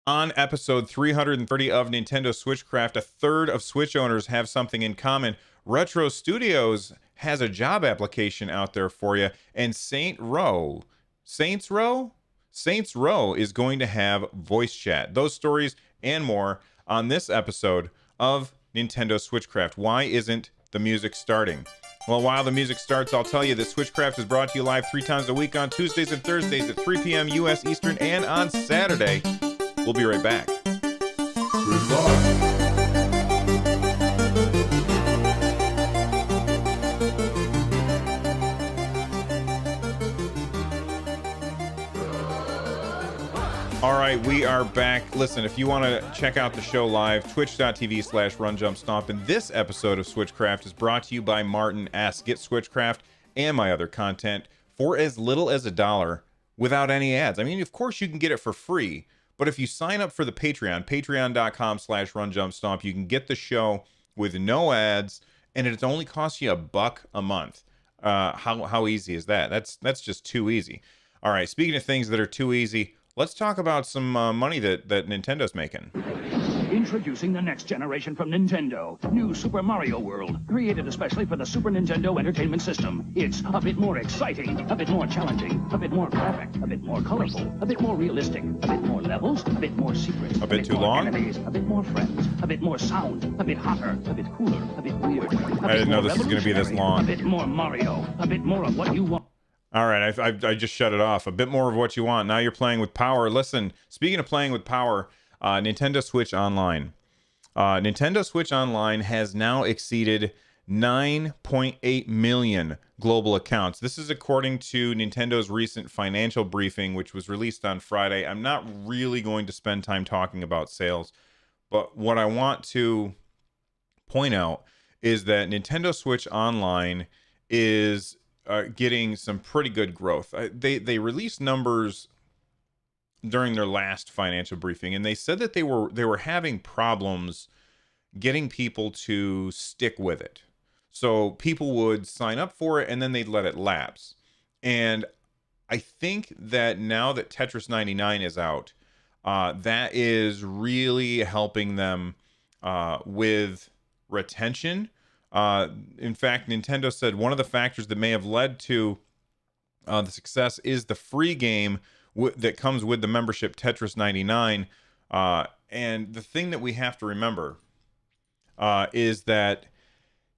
On episode 330 of Nintendo Switchcraft, a third of Switch owners have something in common. Retro Studios has a job application out there for you, and Saints Row is going to have voice chat. Those stories and more on this episode of Nintendo Switchcraft. Why isn't the music starting? Well, while the music starts, I'll tell you that Switchcraft is brought to you live 3 times a week on Tuesdays and Thursdays at 3 p.m. U.S. Eastern and on Saturday. We'll be right back. All right, we are back. Listen, if you want to check out the show live, twitch.tv/runjumpstomp. And this episode of Switchcraft is brought to you by Martin S. Get Switchcraft and my other content for as little as $1 without any ads. I mean, of course you can get it for free, but if you sign up for the patreon.com/runjumpstomp, you can get the show with no ads, and it only costs you $1 a month. How easy is that? That's just too easy. All right, speaking of things that are too easy, let's talk about some money that Nintendo's making. Introducing the next generation from Nintendo. New Super Mario World. Created especially for the Super Nintendo Entertainment System. It's a bit more exciting, a bit more challenging, a bit more graphic, a bit more colorful, a bit more realistic, a bit more levels, a bit more secrets. A bit too long? Enemies, a bit more friends, a bit more sound, a bit hotter, a bit cooler, a bit weird. I didn't know this was going to be this long. A bit more Mario, a bit more of what you want. All right, I just shut it off. A bit more of what you want. Now you're playing with power. Listen, speaking of playing with power, Nintendo Switch Online. Nintendo Switch Online has now exceeded 9.8 million global accounts. This is according to Nintendo's recent financial briefing, which was released on Friday. I'm not really going to spend time talking about sales, but what I want to point out is that Nintendo Switch Online is getting some pretty good growth. They released numbers during their last financial briefing, and they said that they were having problems getting people to stick with it. So people would sign up for it and then they'd let it lapse. And I think that now that Tetris 99 is out, that is really helping them with retention. In fact, Nintendo said one of the factors that may have led to the success is the free game that comes with the membership, Tetris 99. And the thing that we have to remember is that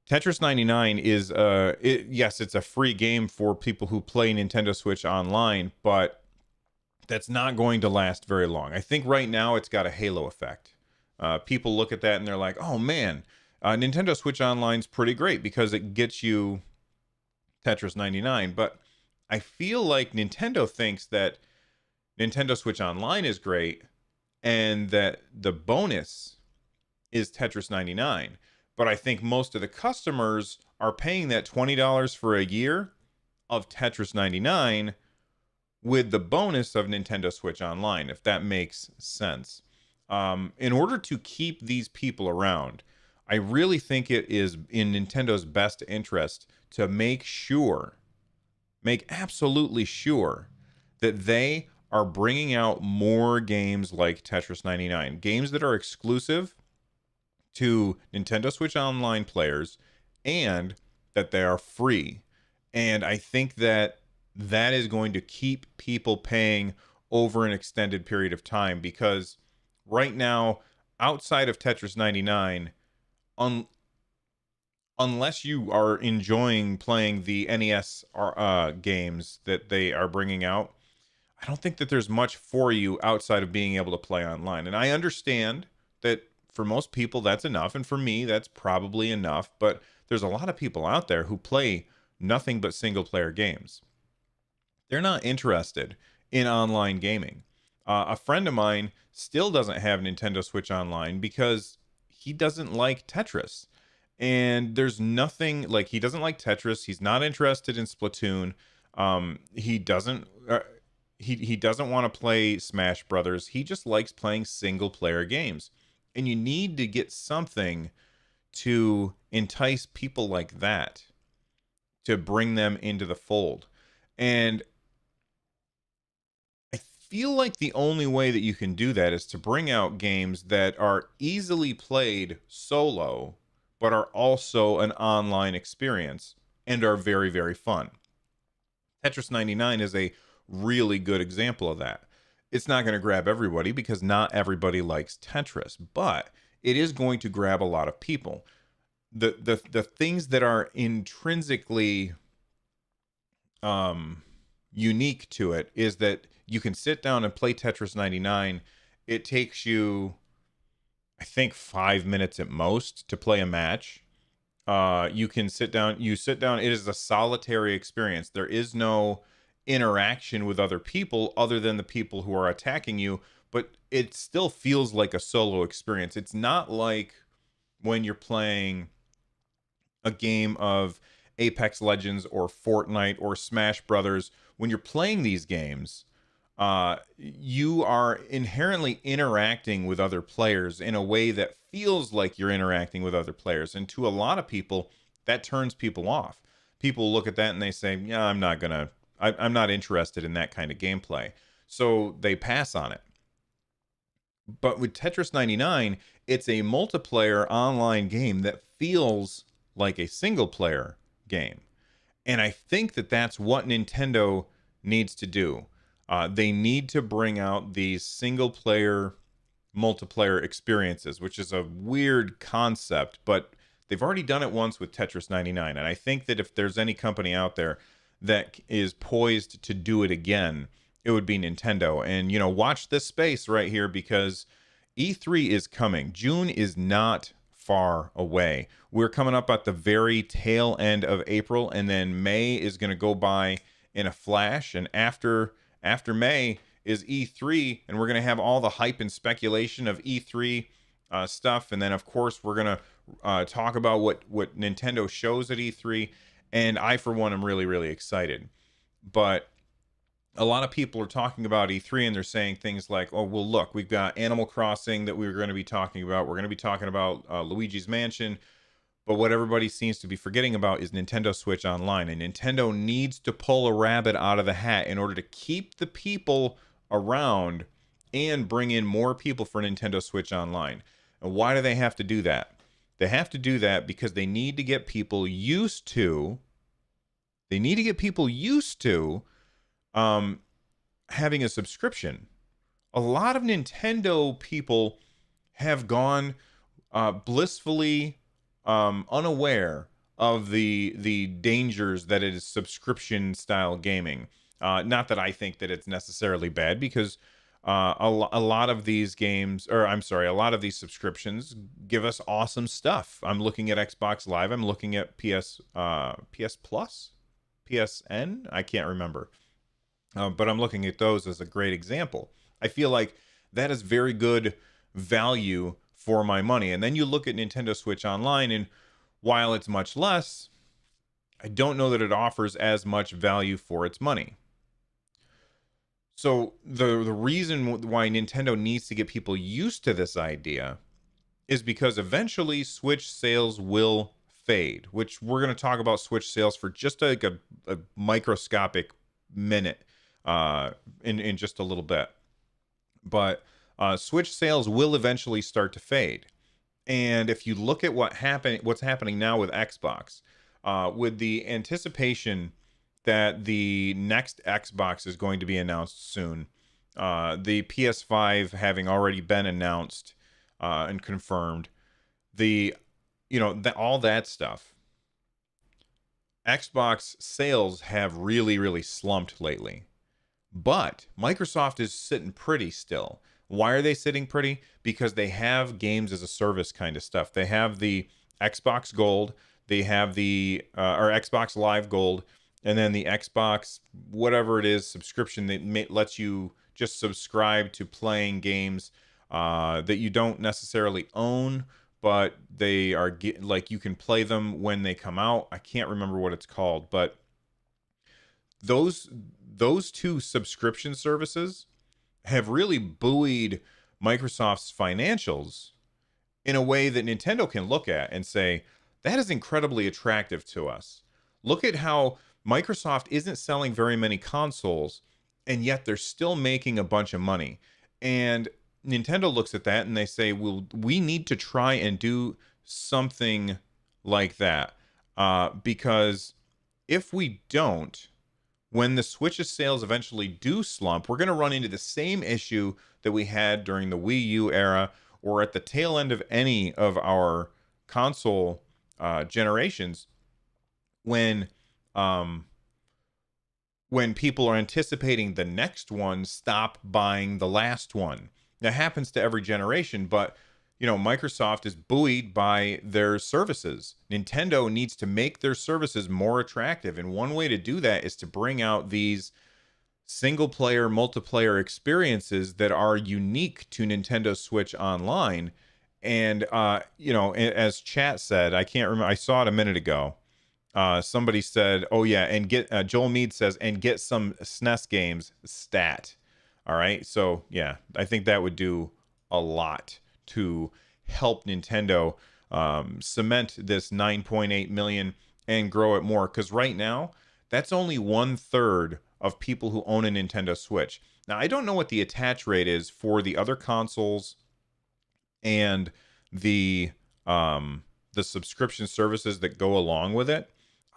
Tetris 99 is, yes, it's a free game for people who play Nintendo Switch Online, but that's not going to last very long. I think right now it's got a halo effect. People look at that and they're like, oh man, Nintendo Switch Online's pretty great because it gets you Tetris 99. But I feel like Nintendo thinks that Nintendo Switch Online is great and that the bonus is Tetris 99. But I think most of the customers are paying that $20 for a year of Tetris 99 with the bonus of Nintendo Switch Online, if that makes sense. In order to keep these people around, I really think it is in Nintendo's best interest to make absolutely sure that they are bringing out more games like Tetris 99, games that are exclusive to Nintendo Switch Online players and that they are free. And I think that that is going to keep people paying over an extended period of time, because right now, outside of Tetris 99, unless you are enjoying playing the NES games that they are bringing out, I don't think that there's much for you outside of being able to play online. And I understand that for most people that's enough, and for me that's probably enough, but there's a lot of people out there who play nothing but single player games. They're not interested in online gaming. A friend of mine still doesn't have Nintendo Switch Online because he doesn't like Tetris. And there's nothing, like, he doesn't like Tetris. He's not interested in Splatoon. He doesn't want to play Smash Brothers. He just likes playing single player games. And you need to get something to entice people like that, to bring them into the fold. And I feel like the only way that you can do that is to bring out games that are easily played solo, but are also an online experience and are very, very fun. Tetris 99 is a really good example of that. It's not going to grab everybody because not everybody likes Tetris, but it is going to grab a lot of people. The things that are intrinsically unique to it is that you can sit down and play Tetris 99. It takes you, I think, 5 minutes at most to play a match. You can sit down, it is a solitary experience. There is no interaction with other people other than the people who are attacking you, but it still feels like a solo experience. It's not like when you're playing a game of Apex Legends or Fortnite or Smash Brothers. When you're playing these games, you are inherently interacting with other players in a way that feels like you're interacting with other players. And to a lot of people, that turns people off. People look at that and they say, yeah, I'm not interested in that kind of gameplay. So they pass on it. But with Tetris 99, it's a multiplayer online game that feels like a single player game. And I think that that's what Nintendo needs to do. They need to bring out these single player multiplayer experiences, which is a weird concept, but they've already done it once with Tetris 99. And I think that if there's any company out there that is poised to do it again, it would be Nintendo. And, watch this space right here because E3 is coming. June is not far away. We're coming up at the very tail end of April, and then May is going to go by in a flash. And after May is E3, and we're going to have all the hype and speculation of E3 stuff. And then, of course, we're going to talk about what Nintendo shows at E3. And I, for one, am really, really excited. But a lot of people are talking about E3 and they're saying things like, oh, well, look, we've got Animal Crossing that we were going to be talking about. We're going to be talking about Luigi's Mansion. But what everybody seems to be forgetting about is Nintendo Switch Online. And Nintendo needs to pull a rabbit out of the hat in order to keep the people around and bring in more people for Nintendo Switch Online. And why do they have to do that? They have to do that because they need to get people used to having a subscription. A lot of Nintendo people have gone blissfully unaware of the dangers that it is subscription style gaming. Not that I think that it's necessarily bad, because a lot of these games, or I'm sorry, a lot of these subscriptions give us awesome stuff. I'm looking at Xbox Live. I'm looking at PS Plus, PSN. I can't remember. But I'm looking at those as a great example. I feel like that is very good value for my money. And then you look at Nintendo Switch Online, and while it's much less, I don't know that it offers as much value for its money. So the reason why Nintendo needs to get people used to this idea is because eventually Switch sales will fade, which we're going to talk about Switch sales for just like a microscopic minute in just a little bit. But Switch sales will eventually start to fade. And if you look at what's happening now with Xbox, with the anticipation that the next Xbox is going to be announced soon, the PS5 having already been announced and confirmed, all that stuff, Xbox sales have really, really slumped lately. But Microsoft is sitting pretty still. Why are they sitting pretty? Because they have games as a service kind of stuff. They have the Xbox Gold, they have the or Xbox Live Gold, and then the Xbox whatever it is subscription that lets you just subscribe to playing games that you don't necessarily own, but they are like you can play them when they come out. I can't remember what it's called, but those two subscription services have really buoyed Microsoft's financials in a way that Nintendo can look at and say, that is incredibly attractive to us. Look at how Microsoft isn't selling very many consoles, and yet they're still making a bunch of money. And Nintendo looks at that and they say, well, we need to try and do something like that, because if we don't, when the Switch's sales eventually do slump, we're going to run into the same issue that we had during the Wii U era, or at the tail end of any of our console generations, when people are anticipating the next one, stop buying the last one. That happens to every generation, but Microsoft is buoyed by their services. Nintendo needs to make their services more attractive, and one way to do that is to bring out these single player, multiplayer experiences that are unique to Nintendo Switch Online. And as chat said, I can't remember, I saw it a minute ago. Somebody said, oh yeah, and get Joel Mead says, and get some SNES games stat. All right, so yeah, I think that would do a lot to help Nintendo cement this 9.8 million and grow it more, because right now that's only 1/3 of people who own a Nintendo Switch. Now, I don't know what the attach rate is for the other consoles and the subscription services that go along with it.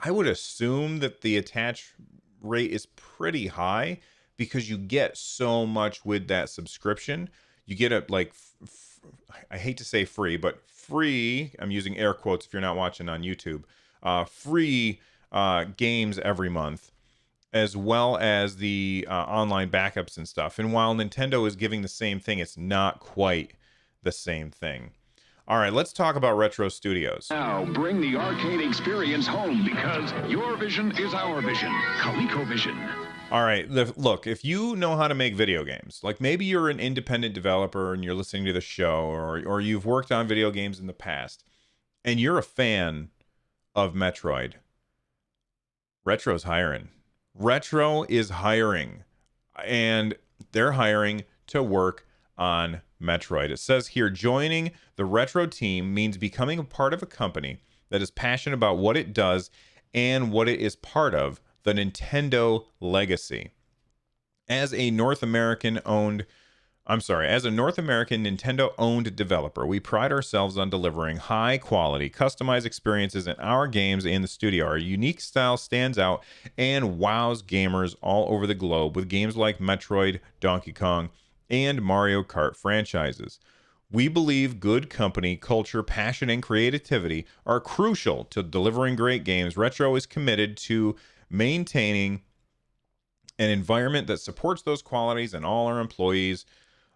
I would assume that the attach rate is pretty high, because you get so much with that subscription. You get I hate to say free, but free, I'm using air quotes if you're not watching on YouTube, free games every month, as well as the online backups and stuff. And while Nintendo is giving the same thing, it's not quite the same thing. All right, let's talk about Retro Studios. Now bring the arcade experience home, because your vision is our vision. ColecoVision. All right, look, if you know how to make video games, like maybe you're an independent developer and you're listening to the show, or you've worked on video games in the past, and you're a fan of Metroid, Retro's hiring. Retro is hiring, and they're hiring to work on Metroid. It says here, joining the Retro team means becoming a part of a company that is passionate about what it does and what it is part of, the Nintendo legacy. As a North American Nintendo-owned developer, we pride ourselves on delivering high-quality, customized experiences in our games in the studio. Our unique style stands out and wows gamers all over the globe with games like Metroid, Donkey Kong, and Mario Kart franchises. We believe good company, culture, passion, and creativity are crucial to delivering great games. Retro is committed to maintaining an environment that supports those qualities, and all our employees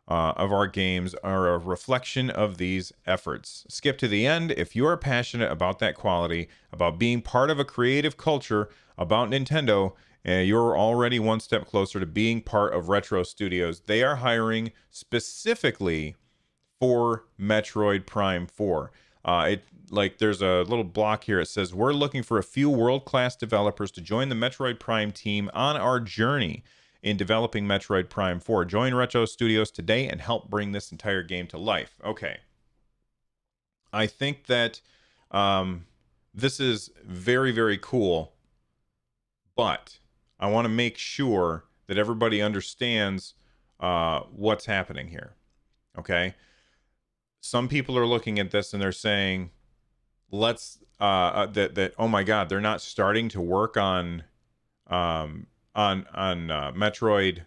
of our games are a reflection of these efforts. Skip to the end. If you are passionate about that quality, about being part of a creative culture, about Nintendo, you're already one step closer to being part of Retro Studios. They are hiring specifically for Metroid Prime 4. There's a little block here. It says, we're looking for a few world-class developers to join the Metroid Prime team on our journey in developing Metroid Prime 4. Join Retro Studios today and help bring this entire game to life. Okay. I think that this is very, very cool, but I want to make sure that everybody understands what's happening here. Okay? Some people are looking at this and they're saying, oh my God, they're not starting to work on Metroid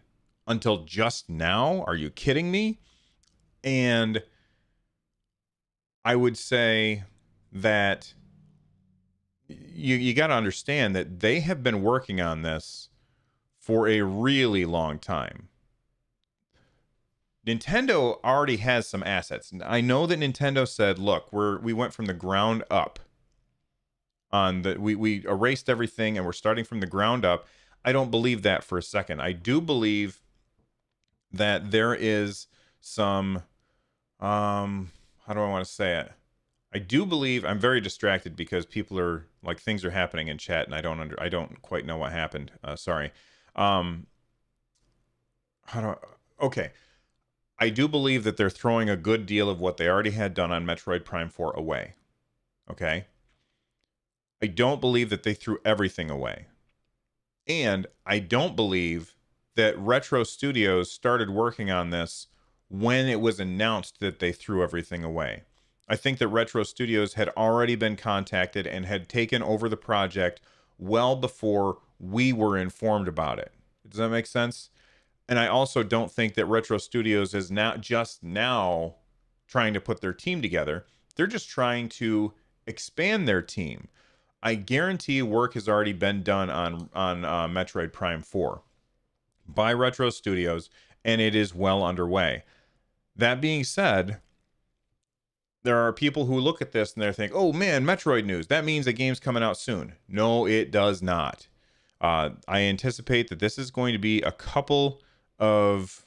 until just now. Are you kidding me? And I would say that you got to understand that they have been working on this for a really long time. Nintendo already has some assets. I know that Nintendo said, look, we went from the ground up on we erased everything and we're starting from the ground up. I don't believe that for a second. I do believe that there is some how do I want to say it? I do believe, I'm very distracted because people are like, things are happening in chat and I don't quite know what happened. Sorry. Okay. I do believe that they're throwing a good deal of what they already had done on Metroid Prime 4 away. Okay? I don't believe that they threw everything away. And I don't believe that Retro Studios started working on this when it was announced that they threw everything away. I think that Retro Studios had already been contacted and had taken over the project well before we were informed about it. Does that make sense? And I also don't think that Retro Studios is now trying to put their team together. They're just trying to expand their team. I guarantee work has already been done on Metroid Prime 4 by Retro Studios, and it is well underway. That being said, there are people who look at this and they think, oh man, Metroid news. That means a game's coming out soon. No, it does not. I anticipate that this is going to be a couple of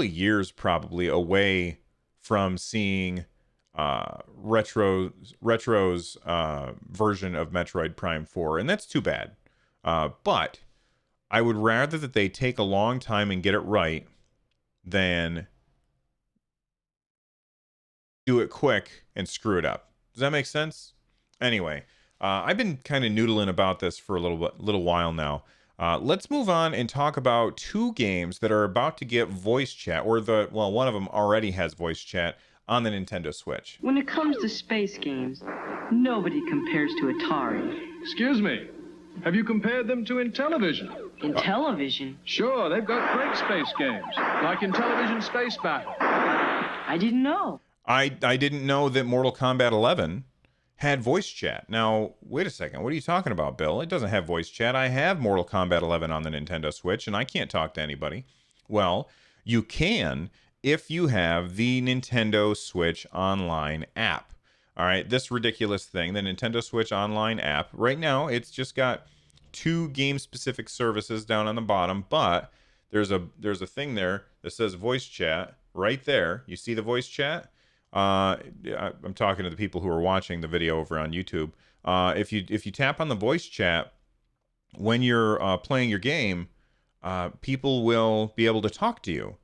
years probably away from seeing Retro's version of Metroid Prime 4, and that's too bad. But I would rather that they take a long time and get it right than do it quick and screw it up. Does that make sense? Anyway, I've been kind of noodling about this for a little while now. Let's move on and talk about two games that are about to get voice chat, or one of them already has voice chat on the Nintendo Switch. When it comes to space games, nobody compares to Atari. Excuse me, have you compared them to Intellivision? Intellivision? Sure, they've got great space games, like Intellivision Space Battle. I didn't know. I didn't know that Mortal Kombat 11 had voice chat. Now, wait a second. What are you talking about, Bill? It doesn't have voice chat. I have Mortal Kombat 11 on the Nintendo Switch, and I can't talk to anybody. Well, you can if you have the Nintendo Switch Online app. All right, this ridiculous thing, the Nintendo Switch Online app. Right now, it's just got 2 game-specific services down on the bottom, but there's a thing there that says voice chat right there. You see the voice chat? I'm talking to the people who are watching the video over on YouTube. If you tap on the voice chat when you're playing your game, people will be able to talk to you,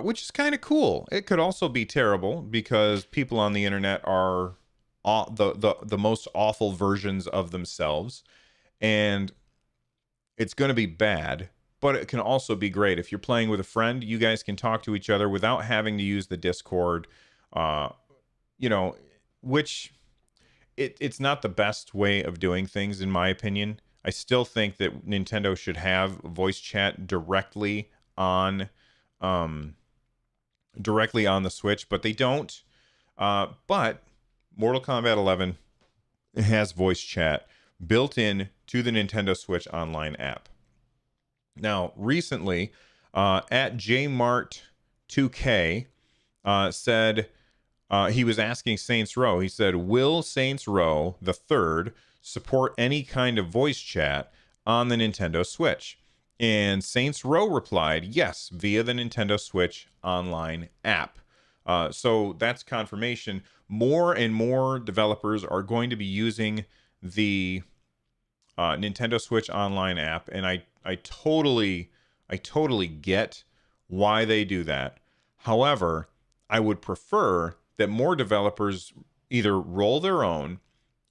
which is kind of cool. It could also be terrible because people on the internet are the most awful versions of themselves, and it's going to be bad. But it can also be great. If you're playing with a friend, you guys can talk to each other without having to use the Discord. Which it's not the best way of doing things, in my opinion. I still think that Nintendo should have voice chat directly on the Switch, but they don't. But Mortal Kombat 11 has voice chat built in to the Nintendo Switch Online app. Now, recently, at JMart2K said. He was asking Saints Row. He said, will Saints Row the Third support any kind of voice chat on the Nintendo Switch? And Saints Row replied, yes, via the Nintendo Switch Online app. So that's confirmation. More and more developers are going to be using the Nintendo Switch Online app, and I totally get why they do that. However, I would prefer that more developers either roll their own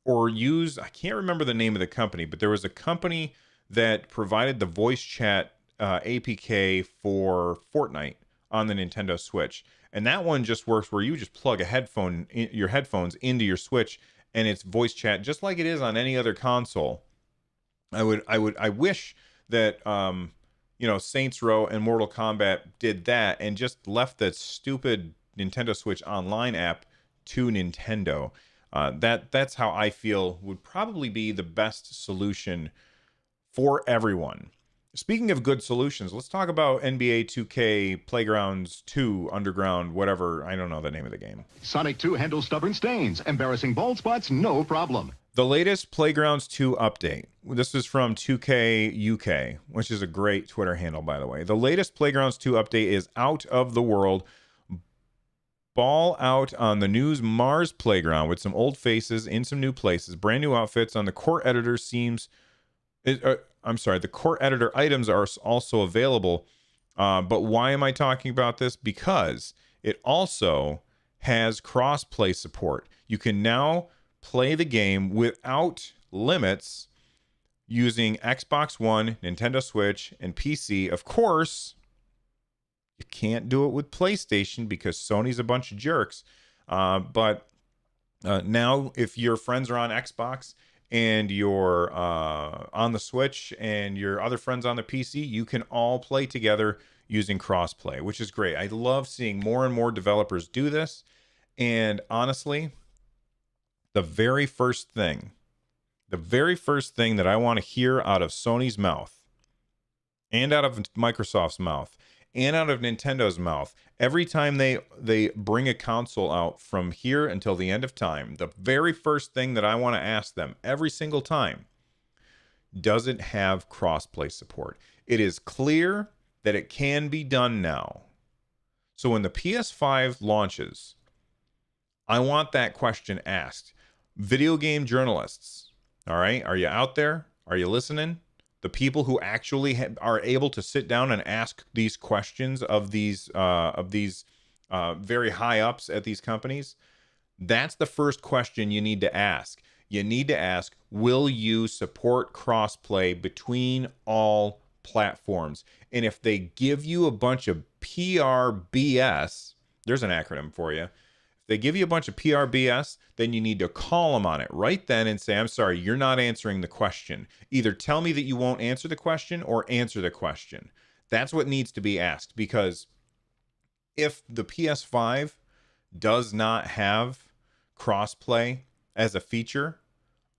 or use, I can't remember the name of the company, but there was a company that provided the voice chat APK for Fortnite on the Nintendo Switch. And that one just works where you just plug your headphones into your Switch, and it's voice chat just like it is on any other console. I wish that Saints Row and Mortal Kombat did that and just left that stupid Nintendo Switch Online app to Nintendo. That's how I feel would probably be the best solution for everyone. Speaking of good solutions, let's talk about NBA 2K Playgrounds 2 Underground, whatever. I don't know the name of the game. Sonic 2 handles stubborn stains. Embarrassing bald spots, no problem. The latest Playgrounds 2 update. This is from 2K UK, which is a great Twitter handle, by the way. The latest Playgrounds 2 update is out of the world. Ball out on the new Mars playground with some old faces in some new places. Brand new outfits on the core editor the core editor items are also available. But why am I talking about this? Because it also has cross-play support. You can now play the game without limits using Xbox One, Nintendo Switch, and PC. Of course, you can't do it with PlayStation because Sony's a bunch of jerks. But now, if your friends are on Xbox and you're on the Switch and your other friends on the PC, you can all play together using crossplay, which is great. I love seeing more and more developers do this. And honestly, the very first thing that I want to hear out of Sony's mouth and out of Microsoft's mouth and out of Nintendo's mouth, every time they bring a console out from here until the end of time, the very first thing that I want to ask them every single time, does it have crossplay support? It is clear that it can be done now. So when the PS5 launches, I want that question asked. Video game journalists, all right, are you out there? Are you listening? The people who actually are able to sit down and ask these questions of these very high ups at these companies, that's the first question you need to ask. You need to ask, will you support crossplay between all platforms? And if they give you a bunch of PRBS, there's an acronym for you. They give you a bunch of PRBS, then you need to call them on it right then and say, I'm sorry, you're not answering the question. Either tell me that you won't answer the question or answer the question. That's what needs to be asked, because if the PS5 does not have crossplay as a feature,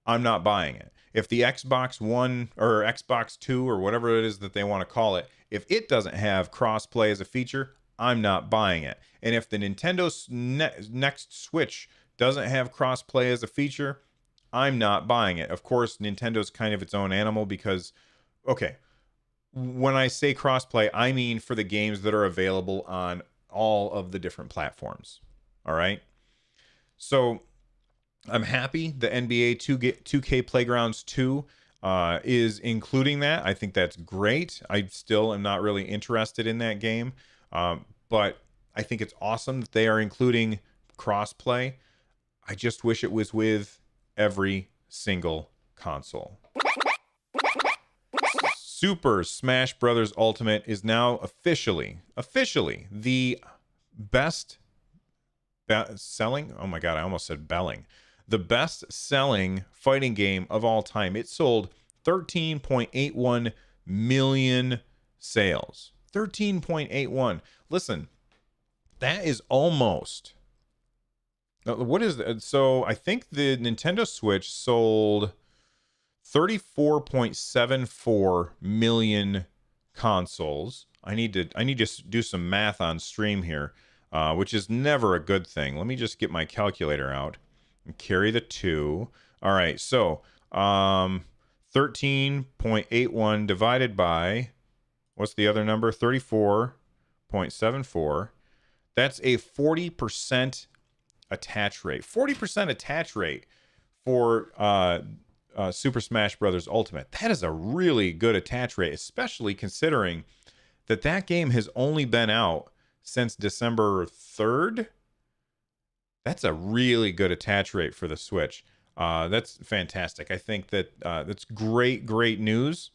I'm not buying it. If the Xbox One or Xbox 2 or whatever it is that they want to call it, if it doesn't have crossplay as a feature, I'm not buying it. And if the Nintendo next Switch doesn't have crossplay as a feature, I'm not buying it. Of course, Nintendo's kind of its own animal because, okay, when I say crossplay, I mean for the games that are available on all of the different platforms. All right? So I'm happy the NBA 2K Playgrounds 2 is including that. I think that's great. I still am not really interested in that game. But I think it's awesome that they are including crossplay. I just wish it was with every single console. Super Smash Bros. Ultimate is now officially the best selling. Oh my God, I almost said belling. The best selling fighting game of all time. It sold 13.81 million sales. 13.81. Listen, that is almost. What is that? So I think the Nintendo Switch sold 34.74 million consoles. I need to do some math on stream here, which is never a good thing. Let me just get my calculator out and carry the 2. All right, so 13.81 divided by, what's the other number? 34.74. That's a 40% attach rate. 40% attach rate for Super Smash Bros. Ultimate. That is a really good attach rate, especially considering that game has only been out since December 3rd. That's a really good attach rate for the Switch. That's fantastic. I think that that's great news.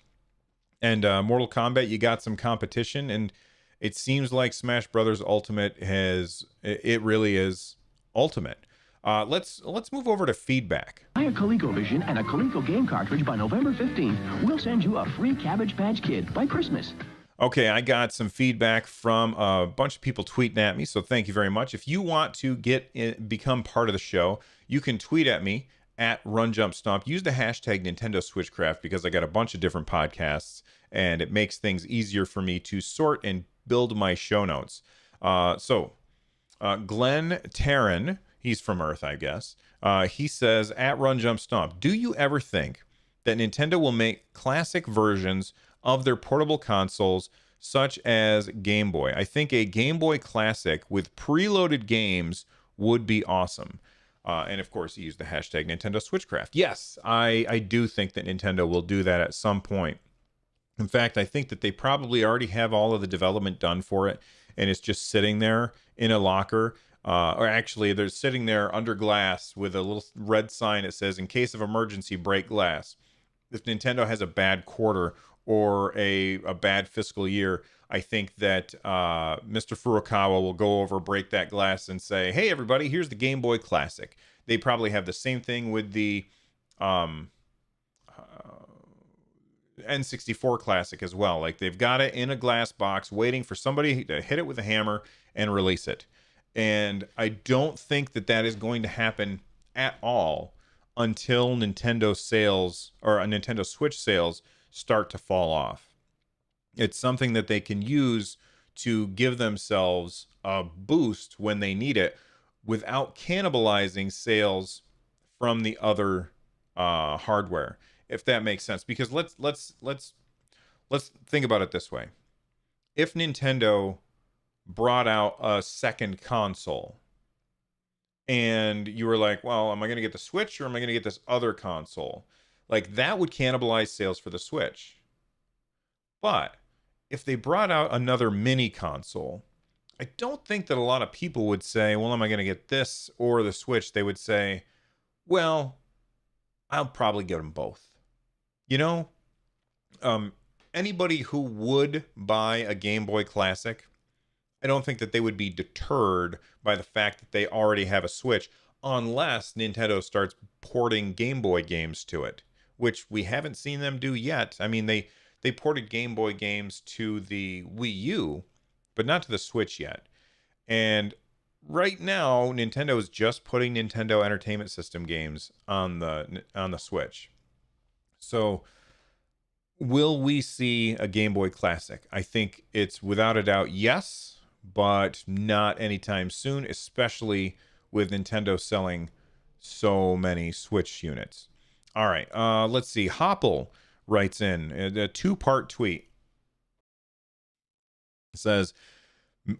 And Mortal Kombat, you got some competition, and it seems like Smash Bros. Ultimate it really is ultimate. Let's move over to feedback. Buy a ColecoVision and a Coleco game cartridge by November 15th. We'll send you a free Cabbage Patch Kid by Christmas. Okay, I got some feedback from a bunch of people tweeting at me, so thank you very much. If you want to become part of the show, you can tweet at me at RunJumpStomp. Use the hashtag Nintendo Switchcraft because I got a bunch of different podcasts, and it makes things easier for me to sort and build my show notes. So Glenn Taryn, he's from Earth, I guess. He says, at RunJumpStomp, do you ever think that Nintendo will make classic versions of their portable consoles, such as Game Boy? I think a Game Boy Classic with preloaded games would be awesome. And of course, he used the hashtag Nintendo Switchcraft. Yes, I do think that Nintendo will do that at some point. In fact, I think that they probably already have all of the development done for it, and it's just sitting there in a locker. Or actually, they're sitting there under glass with a little red sign that says, in case of emergency, break glass. if Nintendo has a bad quarter or a bad fiscal year, I think that Mr. Furukawa will go over, break that glass, and say, "Hey, everybody, here's the Game Boy Classic." They probably have the same thing with the N64 Classic as well. Like, they've got it in a glass box, waiting for somebody to hit it with a hammer and release it. And I don't think that that is going to happen at all until Nintendo sales or Nintendo Switch sales start to fall off. It's something that they can use to give themselves a boost when they need it without cannibalizing sales from the other hardware, if that makes sense. Because let's think about it this way. If Nintendo brought out a second console and you were like, well, am I going to get the Switch or am I going to get this other console? Like, that would cannibalize sales for the Switch. But if they brought out another mini console, I don't think that a lot of people would say, well, am I going to get this or the Switch? They would say, well, I'll probably get them both. You know, anybody who would buy a Game Boy Classic, I don't think that they would be deterred by the fact that they already have a Switch, unless Nintendo starts porting Game Boy games to it, which we haven't seen them do yet. I mean, they ported Game Boy games to the Wii U, but not to the Switch yet. And right now, Nintendo is just putting Nintendo Entertainment System games on the Switch. So, will we see a Game Boy Classic? I think it's without a doubt yes, but not anytime soon, especially with Nintendo selling so many Switch units. All right, let's see. Hopple writes in a 2-part tweet. It says,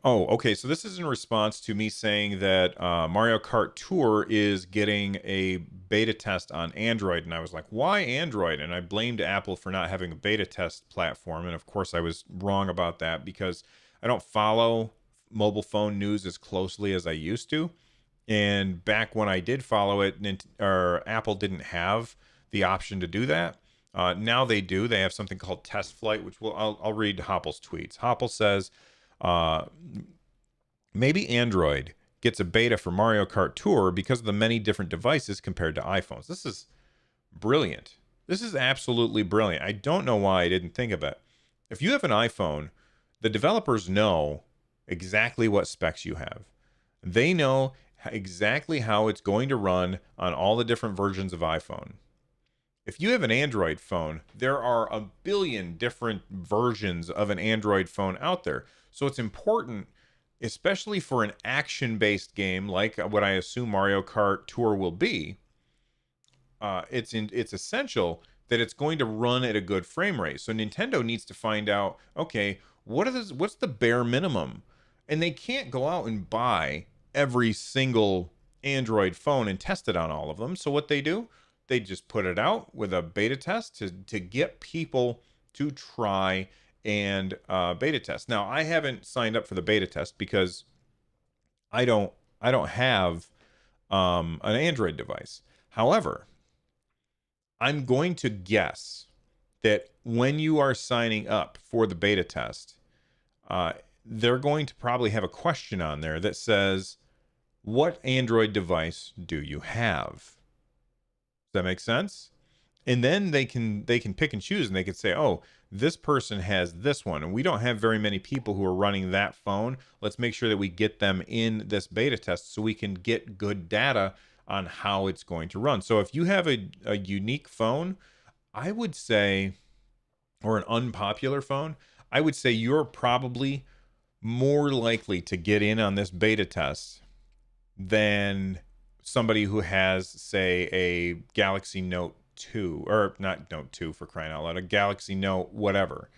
oh, okay, so this is in response to me saying that Mario Kart Tour is getting a beta test on Android, and I was like, why Android? And I blamed Apple for not having a beta test platform, and of course I was wrong about that because I don't follow mobile phone news as closely as I used to. And back when I did follow it, Apple didn't have the option to do that. Now they do. They have something called Test Flight, which I'll read Hopple's tweets. Hopple says, maybe Android gets a beta for Mario Kart Tour because of the many different devices compared to iPhones. This is brilliant. This is absolutely brilliant. I don't know why I didn't think of it. If you have an iPhone, the developers know exactly what specs you have. They know exactly how it's going to run on all the different versions of iPhone. If you have an Android phone, there are a billion different versions of an Android phone out there. So it's important, especially for an action-based game like what I assume Mario Kart Tour will be, it's essential that it's going to run at a good frame rate. So Nintendo needs to find out, okay, what's the bare minimum? And they can't go out and buy every single Android phone and test it on all of them. So what they do, they just put it out with a beta test to get people to try and beta test. Now, I haven't signed up for the beta test because I don't have an Android device. However, I'm going to guess that when you are signing up for the beta test, they're going to probably have a question on there that says, what Android device do you have? Does that make sense? And then they can pick and choose, and they can say, oh, this person has this one, and we don't have very many people who are running that phone. Let's make sure that we get them in this beta test so we can get good data on how it's going to run. So if you have a unique phone, I would say, or an unpopular phone, I would say you're probably more likely to get in on this beta test than somebody who has, say, a Galaxy Note 2, or not Note 2 for crying out loud, a Galaxy Note whatever.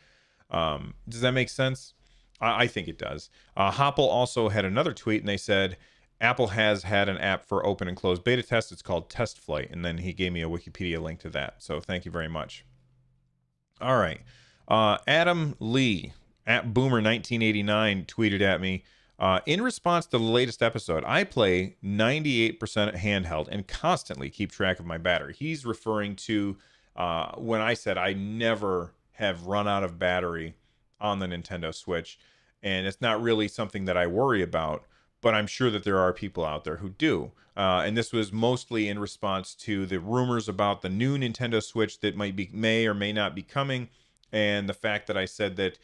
Does that make sense? I think it does. Hopple also had another tweet, and they said, Apple has had an app for open and closed beta tests. It's called Test Flight, and then he gave me a Wikipedia link to that. So thank you very much. All right. Adam Lee, at Boomer1989, tweeted at me, in response to the latest episode, I play 98% handheld and constantly keep track of my battery. He's referring to when I said I never have run out of battery on the Nintendo Switch, and it's not really something that I worry about, but I'm sure that there are people out there who do. And this was mostly in response to the rumors about the new Nintendo Switch that may or may not be coming, and the fact that I said that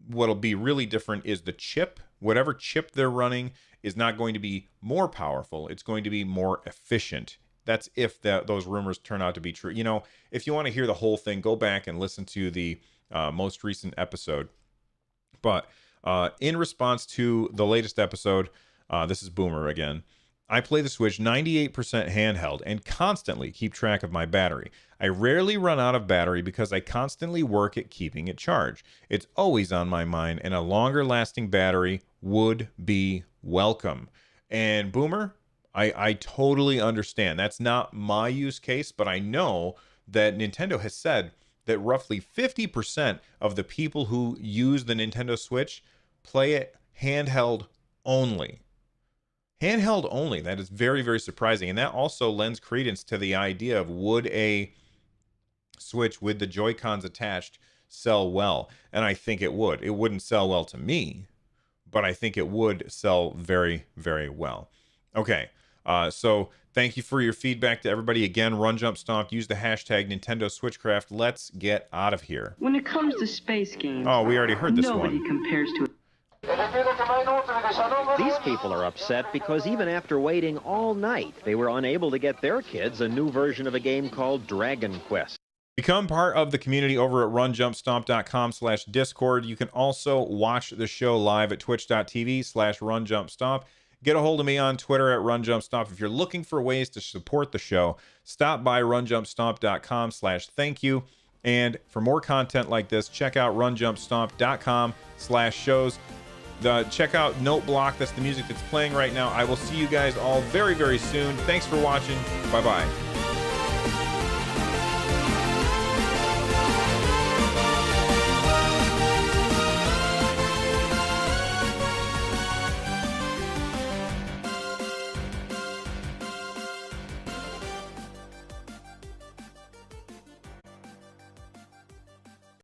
what'll be really different is the chip. Whatever chip they're running is not going to be more powerful. It's going to be more efficient. That's if those rumors turn out to be true. You know, if you want to hear the whole thing, go back and listen to the most recent episode. But in response to the latest episode, this is Boomer again. I play the Switch 98% handheld and constantly keep track of my battery. I rarely run out of battery because I constantly work at keeping it charged. It's always on my mind, and a longer lasting battery would be welcome. And Boomer, I totally understand. That's not my use case, but I know that Nintendo has said that roughly 50% of the people who use the Nintendo Switch play it handheld only. Handheld only. That is very, very surprising. And that also lends credence to the idea of, would a Switch with the Joy-Cons attached sell well? And I think it would. It wouldn't sell well to me, but I think it would sell very, very well. Okay, so thank you for your feedback to everybody. Again, Run Jump Stomp. Use the hashtag Nintendo Switchcraft. Let's get out of here. When it comes to space games, Oh, we already heard this nobody one. compares to it. These people are upset because even after waiting all night, they were unable to get their kids a new version of a game called Dragon Quest. Become part of the community over at runjumpstomp.com/Discord. You can also watch the show live at twitch.tv/runjumpstomp. Get a hold of me on Twitter at runjumpstomp. If you're looking for ways to support the show, stop by runjumpstomp.com/thank you. And for more content like this, check out runjumpstomp.com/shows. Check out Note Block. That's the music that's playing right now. I will see you guys all very, very soon. Thanks for watching. Bye-bye.